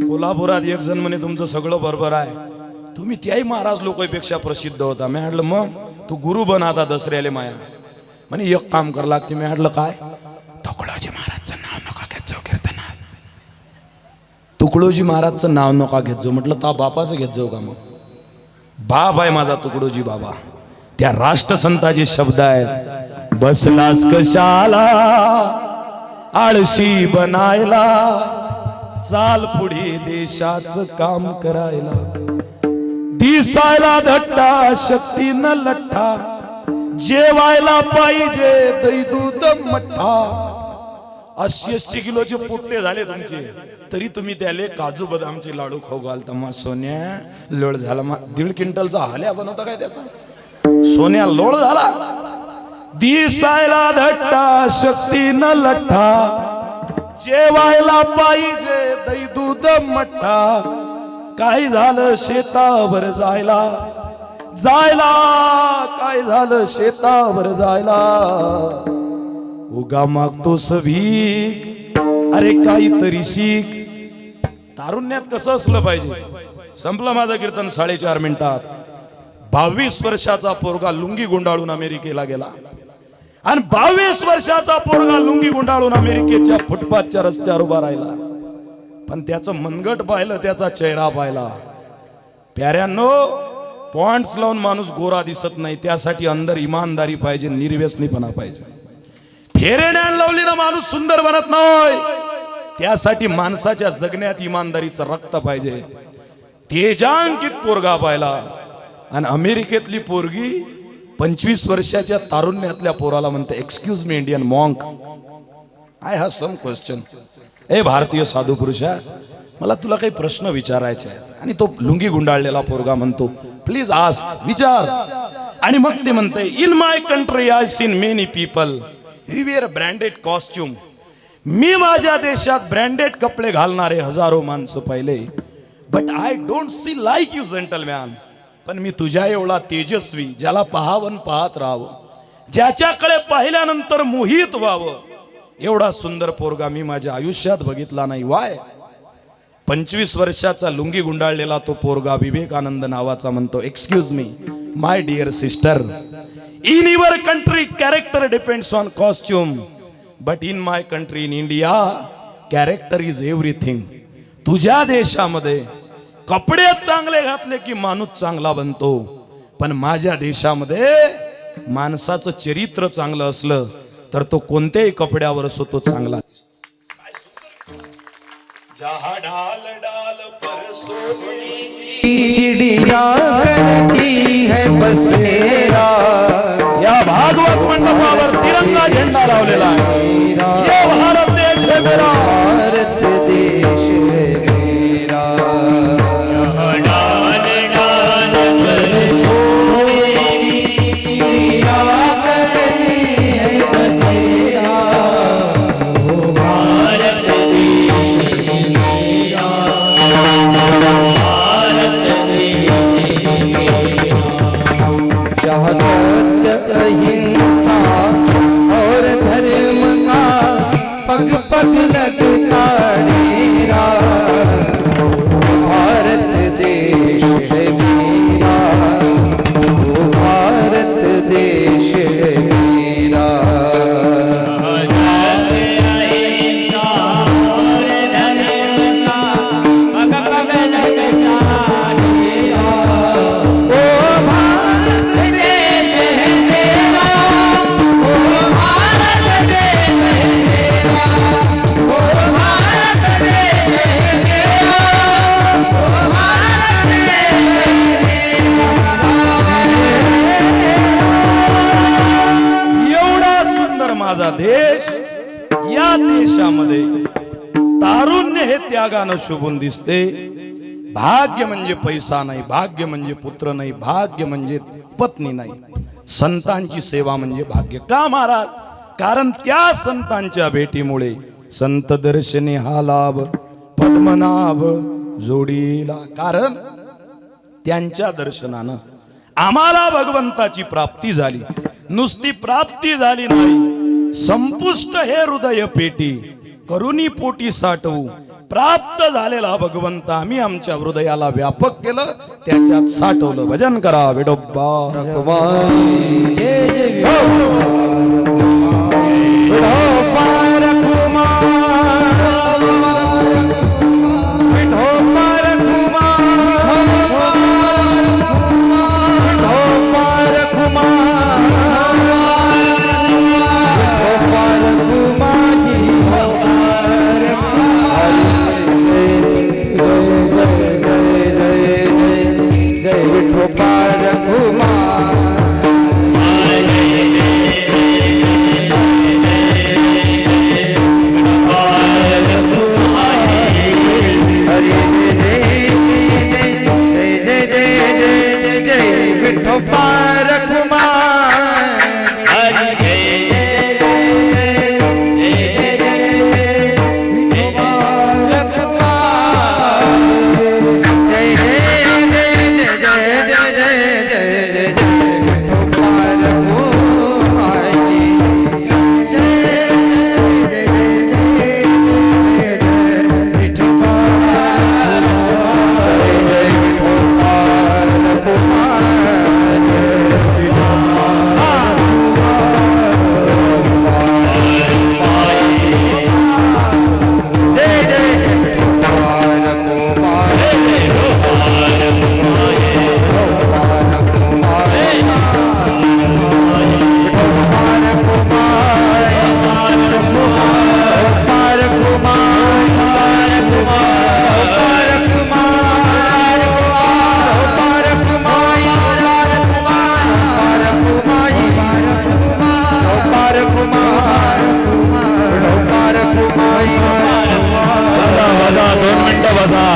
कोल्हापुरात एक जण म्हणे तुमचं सगळं बरोबर आहे, तुम्ही त्याही महाराज लोकांपेक्षा प्रसिद्ध होता. मी म्हटलं मग तू गुरु बन आता दसऱ्याले माया. म्हणे एक काम कर लागते. मी म्हटलं काय? तुकडोजी महाराजचं नाव नका घेत जाऊ कीर्तनात. तुकडोजी महाराजचं नाव नका घेत जाऊ. म्हटलं ता बापाचं घेत जाऊ का? मग बाप आहे माझा तुकडोजी बाबा. त्या राष्ट्रसंताचे शब्द आहेत, बसलास कशाला आळशी बनायला, चाल पुढे देशाचं काम करायला. दिसायला धट्टा शक्ती न लठ्ठा, जेवायला पाहिजे दही दूध मठ्ठा. 80-80 किलोचे पोट्टे झाले तुमचे, तरी तुम्ही त्याले काजू बदामचे लाडू खाऊ घालता. मग सोन्या लोळ झाला. मग 1.5 क्विंटलचा हाल्या बनवता काय त्याचा? सोन्या लोळ झाला. दिसायला धट्टा शक्ती न लठ्ठा, जेवायला पाहिजे दही दूध मठ्ठा. काय झालं शेतावर जायला जायला, काय झालं शेतावर जायला. उगा मागतोस भीक, अरे काहीतरी शिक. तारुण्यात कसं असलं पाहिजे. संपलं माझं कीर्तन 4.5 मिनिटात. 22 वर्षाचा पोरगा लुंगी गुंडाळून अमेरिकेला गेला, आणि 22 वर्षाचा पोरगा लुंगी गुंडाळून अमेरिकेच्या फुटपाथच्या रस्त्यावर उभा राहिला. पण त्याचं मनगट पाहिलं, त्याचा चेहरा पाहिला. प्याऱ्यांनो, पॉइंट्स लावून माणूस गोरा दिसत नाही. त्यासाठी अंदर इमानदारी पाहिजे, निर्व्यसनीपणा पाहिजे. फेरेण्यान लावली ना माणूस सुंदर बनत नाही. त्यासाठी माणसाच्या जगण्यात इमानदारीचं रक्त पाहिजे. तेजांकित पोरगा पाहिला, आणि अमेरिकेतली पोरगी 25 वर्षाच्या तारुण्यातल्या पोराला म्हणते, excuse me Indian monk, I have some question. ए भारतीय साधू पुरुषा, मला तुला काही प्रश्न विचारायचे आहेत. आणि तो लुंगी गुंडाळलेला पोरगा म्हणतो, प्लीज आस्क, विचार. आणि मग ते म्हणते, in my country I seen many people he wear branded costume. मी माझ्या देशात ब्रँडेड कपडे घालणारे हजारो माणसं पाहिले, but I don't see like you gentleman. पण मी तुझ्या एवढा तेजस्वी, ज्याला पाहावं पाहत राहावं, ज्याच्याकडे पाहिल्यानंतर मोहित व्हावं, एवढा सुंदर पोरगा मी माझ्या आयुष्यात बघितला नाही. वाय? 25 वर्षाचा लुंगी गुंडाळलेला तो पोरगा विवेकानंद नावाचा म्हणतो, excuse me my dear sister, in your country character depends on costume, but in my country in India character is everything. तुझ्या देशामध्ये कपडे चांगले घातले की माणूस चांगला बनतो, पण माझ्या देशामध्ये माणसाचं चरित्र चांगलं असलं तर तो कोणत्याही कपड्यावर असो तो चांगला दिसतो. जहा डाल डाल पर सोनी चिड़िया करती है बसेरा. या भागवत मंडपावर तिरंगा झेंडा लावलेला आहे. ये भारत देश है मेरा, भारत देश है मेरा. जहाँ डाल डाल पर सोनी चिड़िया करती है बसेरा, वो भारत देश है मेरा, भारत देश है मेरा. जहाँ सत्य अहिंसा और धर्म का पग पग लगता डेरा, भारत देश है मेरा, वो भारत देश है मेरा. अहिंसा और धर्म का पग पग लगता डेरा, ओ भारत देश है मेरा, ओ भारत देश है मेरा, ओ भारत देश है मेरा, ओ भारत देश एवढा सुंदर माझा देश. या देशामध्ये तारुण्य हे त्यागानं शोभून दिसते. भाग्य म्हणजे पैसा नाही, भाग्य म्हणजे पुत्र नाही, भाग्य म्हणजे पत्नी नाही. संतांची सेवा म्हणजे भाग्य. का महाराज? कारण त्या संतांच्या भेटीमुळे संत दर्शने हा लाभ पद्मनाभ जोडीला. कारण त्यांच्या दर्शनानं आम्हाला भगवंताची प्राप्ती झाली. नुसती प्राप्ती झाली नाही, संपुष्ट हे हृदय पेटी करुणी पोटी साठवू प्राप्त झालेला भगवंत आम्ही आमच्या हृदयाला व्यापक केलं, त्याच्यात साठवलं. भजन करा विठोबा. जय जय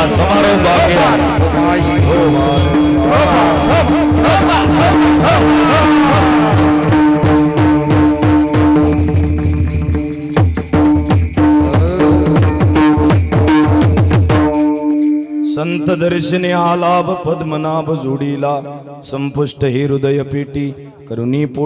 समारोह बाकी संत दर्शने आलाभ पद्मनाभ जोडीला संपुष्ट हे हृदय पेटी करुणी